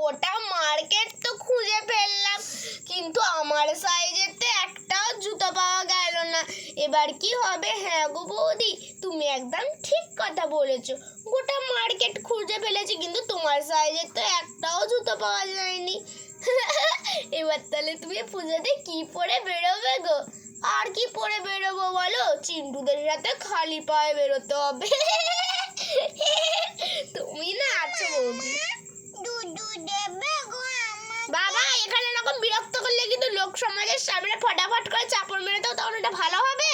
গোটা মার্কেট তো খুঁজে ফেললাম, কিন্তু আমার সাইজের তো একটাও জুতো পাওয়া গেল না। এবার কি হবে? হ্যাঁ গো বৌদি, তুমি একদম ঠিক কথা বলেছো। গোটা মার্কেট খুঁজে ফেলেছি, কিন্তু তোমার সাইজের তো একটাও জুতো পাওয়া যায়নি। এবার তাহলে তুমি পুজোতে কি পরে বেরোবে গো? আর কি পরে বেরোবো বলো? চিন্টুদের সাথে খালি পায়ে বেরোতে হবে। তুমি না আছো বৌদি। বাবা, এখানে এরকম বিরক্ত করলে কিন্তু লোক সমাজের সামনে ফটাফট করে চাপড় মেরে দাও, তখন এটা ভালো হবে।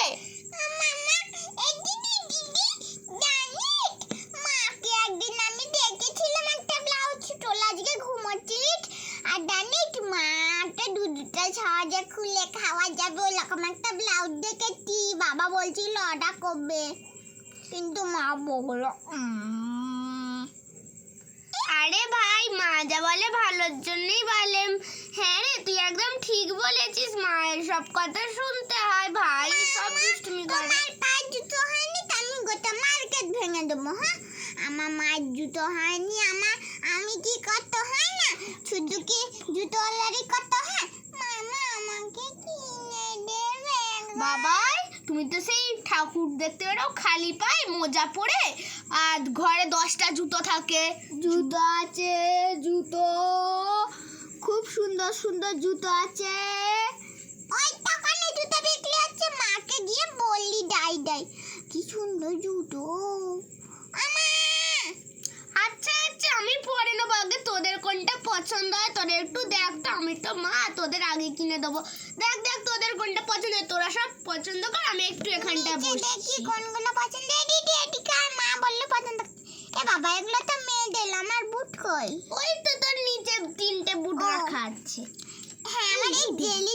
খুলে খাওয়া যাবে ওরকম একটা ব্লাউজ দেখেছি, বাবা বলছিল অর্ডার করবে, কিন্তু মা বললো আরে ভাই, মা যা বলে ভালোর জন্যই বলে। হ্যাঁ রে, তুই একদম ঠিক বলেছিস, মায়ের সব কথা শুনতে হয়। ভাই সব দুষ্টুমি করে। তোমার পায়ের জুতো হয়নি তো আমি গোটা মার্কেট ভেঙে দেবো। হ্যাঁ, আমার মায়ের জুতো হয়নি, আমি কি করতে হয় না, শুধু কি জুতোওয়ালারই করতে হয়। মামা আমাকে কিনে দেবে? বাবাই, তুমি তো সেই ঠাকুর দেখতে বেরো খালি পায়ে মোজা পরে, আর ঘরে 10টা জুতো থাকে। জুতো আছে, জুতো খুব সুন্দর সুন্দর জুতো আছে। ওই দোকানে জুতো বিক্রি হচ্ছে, মাকে গিয়ে বললি ডাই কি সুন্দর জুতো। আচ্ছা আচ্ছা, আমি পরে নেবো। আগে তোদের কোনটা পছন্দ হয় তোরা একটু দেখ তো, আমি তো মা, তোদের আগে কিনে দেবো। দেখ দেখ তোদের কোনটা পছন্দ হয়, তোরা সব পছন্দ কর, আমি একটু এখানটা বসছি। দেখি কোনগুলো পছন্দ। এটি কার? মা বললে পছন্দ। এ বাবা, এগুলো তো মেয়েদের, আমার বুট কই? ওই তো তোর নিচে 3টে বুট রাখা আছে। হ্যাঁ, আমার এই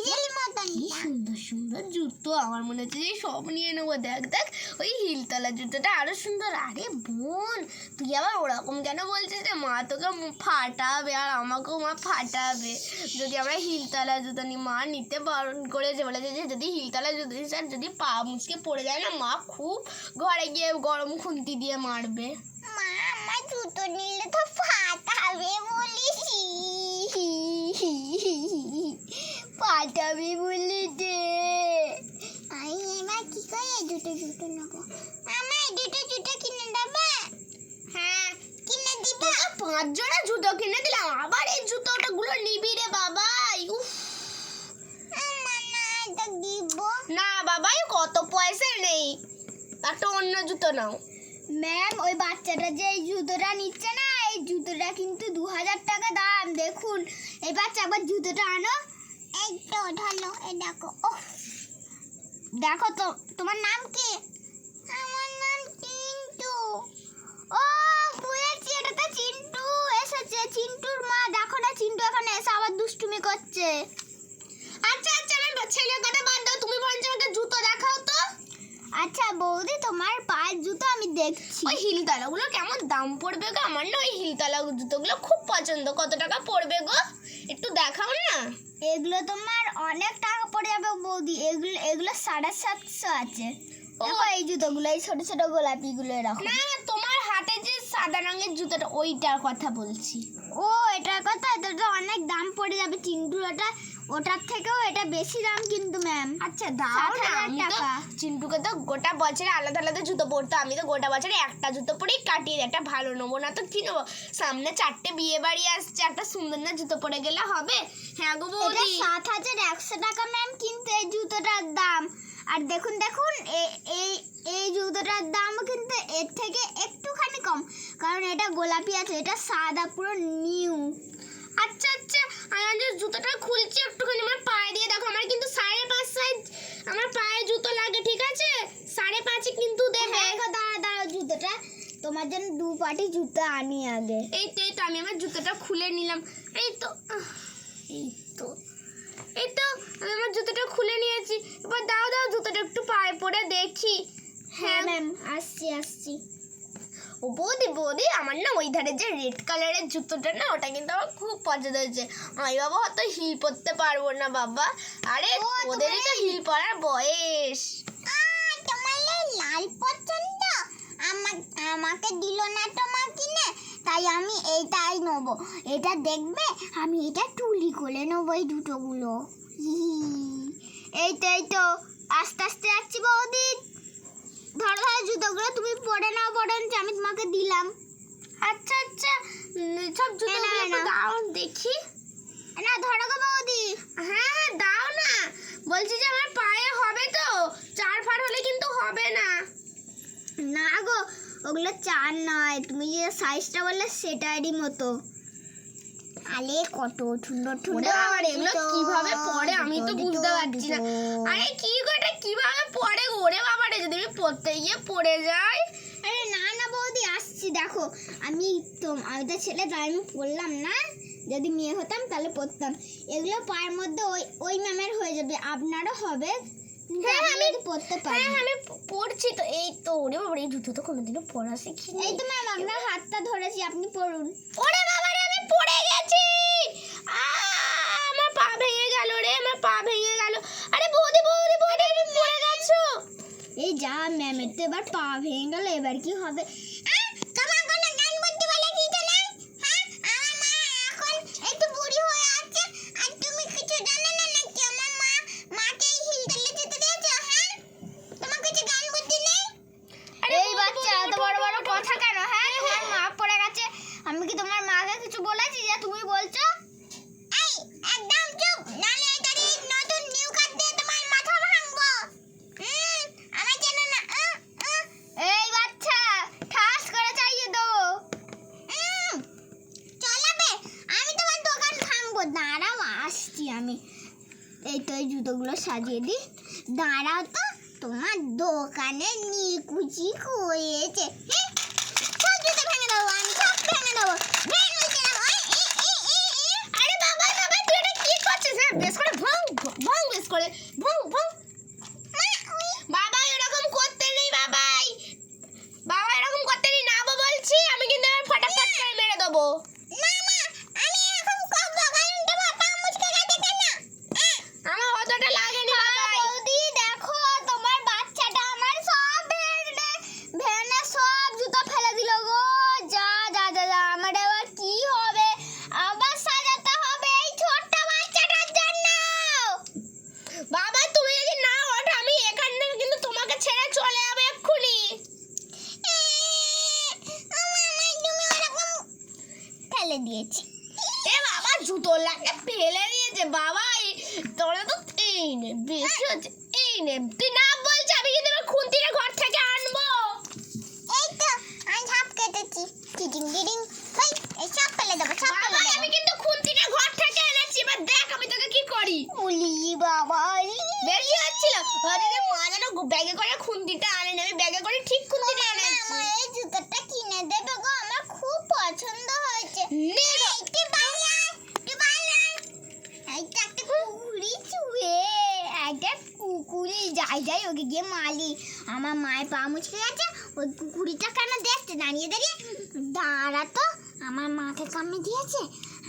জেলি মতন। কি সুন্দর সুন্দর জুতো, আমার মনে হচ্ছে যে সব নিয়ে নেবো। দেখ দেখ, ওই হিলতলা জুতোটা আরো সুন্দর। আরে বোন, তুই আবার ওরকম কেন বলছিস রে? মা তোকে ফাটাবে, আর আমাকেও মা ফাটাবে যদি আমরা হিলতলা জুতো নিই। মা নিতে বারণ করেছে, বলেছে যে যদি হিলতলা জুতো নিস আর যদি পা মুচকে পড়ে যায় না, মা খুব ঘরে গিয়ে গরম খুন্তি দিয়ে মারবে। মা আমার জুতো নিলে তো ফাটাবে বলিস। ফাটাবে বলেছে। আমি এবার কি করে এই জুতো নেবো? মামা এই জুতো কিনে দেবে? হ্যাঁ, কিনে দিবে? 5 জোড়া জুতো কিনে দিলাম, আবার এই জুতোটা গুলো নিবি রে বাবাই? উফ, না এটা দিব না বাবাই, কত পয়সা নেই, একটা অন্য জুতো নাও। ম্যাম। ওই বাচ্চাটা যে এই জুতোটা নিচ্ছে না, এই জুতোটা কিন্তু 2000 টাকা দাম। দেখুন, এই বাচ্চা একবার জুতোটা আনো। এই তো ধরো, এই দেখো। দেখো তো, তোমার নাম কি? আমার নাম চিন্টু। ও বুঝেছি, এটা তো চিন্টু এসেছে, চিন্টুর মা। দেখো না, চিন্টু এখানে এসে আবার দুষ্টুমি করছে। আচ্ছা আচ্ছা, আমার ছেলের কথা বাদ দাও, তুমি বরঞ্চ আমাকে জুতো দেখাও তো। আচ্ছা বৌদি, তোমার পায়ের জুতো আমি দেখছি। ওই হিলতলাগুলো কেমন দাম পড়বে গো? আমার না ওই হিলতলা জুতোগুলো খুব পছন্দ। কত টাকা পড়বে গো? একটু দেখাও না। এগুলো তোমার অনেক টাকা পড়ে যাবে বৌদি। এগুলো 750 আছে। দেখো এই জুতোগুলো, এই ছোট ছোট গোলাপিগুলো এরকম। না, তোমার হাতে যে সাদা রঙের জুতোটা, ওইটার কথা বলছি। ও এটার কথা? এটা তো অনেক দাম পড়ে যাবে চিন্টু। ওটার থেকেও এটা বেশি দাম কিন্তু ম্যাম। আচ্ছা দাও না, 7,000 আমি তো টাকা। চিন্টুকে তো গোটা বছরে আলাদা আলাদা জুতো পরতো, আমি তো গোটা বছরে একটা জুতো পরেই কাটিয়ে দিই। একটা ভালো নেবো না তো কি নেবো? সামনে 4টে বিয়ে বাড়ি আসছে, একটা সুন্দর না জুতো পরে গেলে হবে? হ্যাঁ গো এটা বৌদি। 7100 টাকা ম্যাম, কিন্তু এই জুতোটার দাম। আর দেখুন দেখুন, এই জুতোটার দাম কিন্তু এর থেকে একটুখানি কম, কারণ এটা গোলাপি আছে, এটা সাদা পুরো নিউ। আচ্ছা আচ্ছা, আমি যে জুতোটা খুলছি একটুখানি আমার পায়ে দিয়ে দেখো। আমার কিন্তু 5.5 সাইজ আমার পায়ে জুতো লাগে, ঠিক আছে? 5.5 কিন্তু দেবে। দাঁড়াও, জুতোটা তোমার জন্য 2 পাটি জুতো আনি আগে। এই তো আমি আমার জুতোটা খুলে নিলাম। এই তো আমি আমার জুতোটা খুলে নিয়েছি। এবার দাও জুতোটা একটু পায়ে পরে দেখি। হ্যাঁ ম্যাম, আসছি। ও বৌদি, আমার না ওই ধারে যে রেড কালারের জুতোটা না, ওটা কিন্তু আমার খুব পছন্দ হয়েছে। আমি বাবা হয়তো হিল পরতে পারবো না বাবা। আরে ওদেরই তো হিল পরার বয়স। তোমার লাল পছন্দ? আমাকে দিল না তোমার কিনে? তাই আমি এইটাই নেবো। এটা দেখবে আমি এটা টুলি করে নেবো এই দুটোগুলো। এই তো আস্তে আস্তে যাচ্ছি বৌদি। ধরো ধরো জুতোগুলো তুমি পরে নাও বরঞ্চ, আমি তোমাকে দিলাম। আচ্ছা সব জুতোগুলো দাও দেখি। না ধরো গো বৌদি। হ্যাঁ দাও না, বলছি যে আমার পায়ে হবে তো, 4 ফাট হলে কিন্তু হবে না। না গো, ওগুলো 4 নয়, তুমি যে সাইজটা বললে সেটারই মতো। আলে কত সুন্দর সুন্দর। আর এগুলো কিভাবে পড়ে আমি তো বুঝতে পারছি না। আরে কি গো, এটা কিভাবে পড়ে ওরে বাবা রে, যদি আমি পড়তে গিয়ে পড়ে যাই। আরে না না বৌদি, আসছি দেখো। আমি তো ছেলে, তাই আমি পড়লাম না। যদি মেয়ে হতাম তাহলে পড়তাম। এগুলো পায়ের মধ্যে ওই ম্যামের হয়ে যাবে, আপনারও হবে। হ্যাঁ আমি পড়তে পারি। হ্যাঁ আমি পড়ছি তো। এই তো ওরে বাবা রে, এই জুতো তো কোনোদিনও পরা শিখিনি। এই তো ম্যাম, আপনার হাতটা ধরেছি, আপনি পড়ুন। ওরে বাবা রে, আমি পড়ে গেছি। আমার পা ভেঙে গেল রে, আমার পা ভেঙে গেল। আরে বৌদি বৌদি বৌদি, তুমি পড়ে গেছো। এই যা, ম্যামের তো এবার পা ভেঙে গেল, এবার কি হবে? তোমার কোনো জ্ঞান বুদ্ধি বলে কিছু নেই? হ্যাঁ, আমার মা এখন একটু বুড়ি হয়ে আছে, আর তুমি কিছু জানো না নাকি? আমার মাকে হিল দিলে যেতে দিয়েছো? হ্যাঁ, তোমার কিছু জ্ঞান বুদ্ধি নেই? এই বাচ্চা এত বড় বড় কথা কেন? হ্যাঁ, তোমার মা পড়ে গেছে, আমি কি তোমার মাকে কিছু বলেছি যে তুমি বলছো? এই একদম চুপ, নালে এটারই নতুন নিউ কাট দিয়ে তোমার মাথা ভাঙবো। আমার যেন না। এই বাচ্চা, ঠাস করে চাইয়ে দাও। চলাবে, আমি তোমার দোকান ভাঙবো। দাঁড়াও, আসছি আমি। এই তো এই জুতোগুলো সাজিয়ে দিই। দাঁড়াও তো, তোমার দোকানে নিকুচি হয়েছে। সব জুতো ভেঙে দেবো, আমি সব ভেঙে দেবো। আরে বাবা বাবা, তুই এটা কি করছিস? হ্যাঁ বেশ করে ভাঙ ভাঙ, বেশ করে ভাঙ ভাঙ। বাবা এরকম করতে নেই, বাবাই বাবা এরকম করতে নেই, না বাবা বলছি। আমি কিন্তু এবার ফটাফট করে মেরে দেবো। আমার অতটা লাগেনি বাবাই। বৌদি দেখো, তোমার বাচ্চাটা আমার সব ভেঙে সব জুতো ফেলে দিল গো। যা যা যা যা, আমার এবার কি হবে? আবার সাজাতে হবে এই ছোট্ট বাচ্চাটার জন্য। বাবা তুমি যদি না ওঠো, আমি এখান থেকে কিন্তু তোমাকে ছেড়ে চলে যাবো এক্ষুনি। ফেলে দিয়েছি। এ বাবা জুতো লাগে ফেলে দিয়েছে বাবা। তোরা তো এই নে, বেশি হচ্ছে। এই নে, তুই না বলছি, আমি কিন্তু এবার খুন্তিটা ঘর থেকে আনবো। এই তো আমি ঝাপ কেটেছি। টিডিং টিডিং, ভাই এই সব ফেলে দেবো, সব ফেলে বাবা দেবো। আমি কিন্তু খুন্তিটা ঘর থেকে এনেছি, এবার দেখ আমি তোকে কি করি। উলি বাবা, বেশি হচ্ছিল, ওদিকে মা যেন ব্যাগে করে খুন্তিটা আনে, আমি ব্যাগে করে ঠিক খুন্তিটা এনেছি। আমার এই জুতোটা কিনে দেবে গো, আমার খুব পছন্দ হয়েছে। নে গো। একটু বালা, একটু বালা। এইটা একটা কুকুরি চুয়ে, একটা কুকুরি যাই ওকে গিয়ে মালি। আমার মায়ের পা মুচকে গেছে, ওই কুকুরিটা কেন দেখতে দাঁড়িয়ে দাঁড়িয়ে। দাঁড়া তো, আমার মাকে কামড়ে দিয়েছে,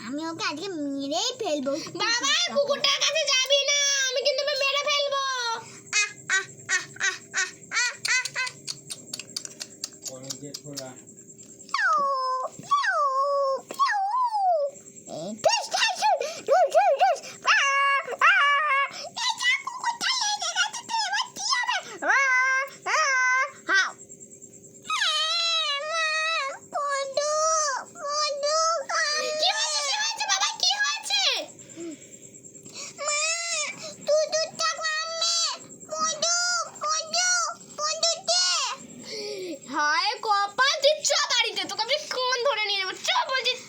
আমি ওকে আজকে মেরেই ফেলবো। বাবা কুকুরটার কাছে যাবি না, আমি কিন্তু ওকে মেরে ফেলবো। এই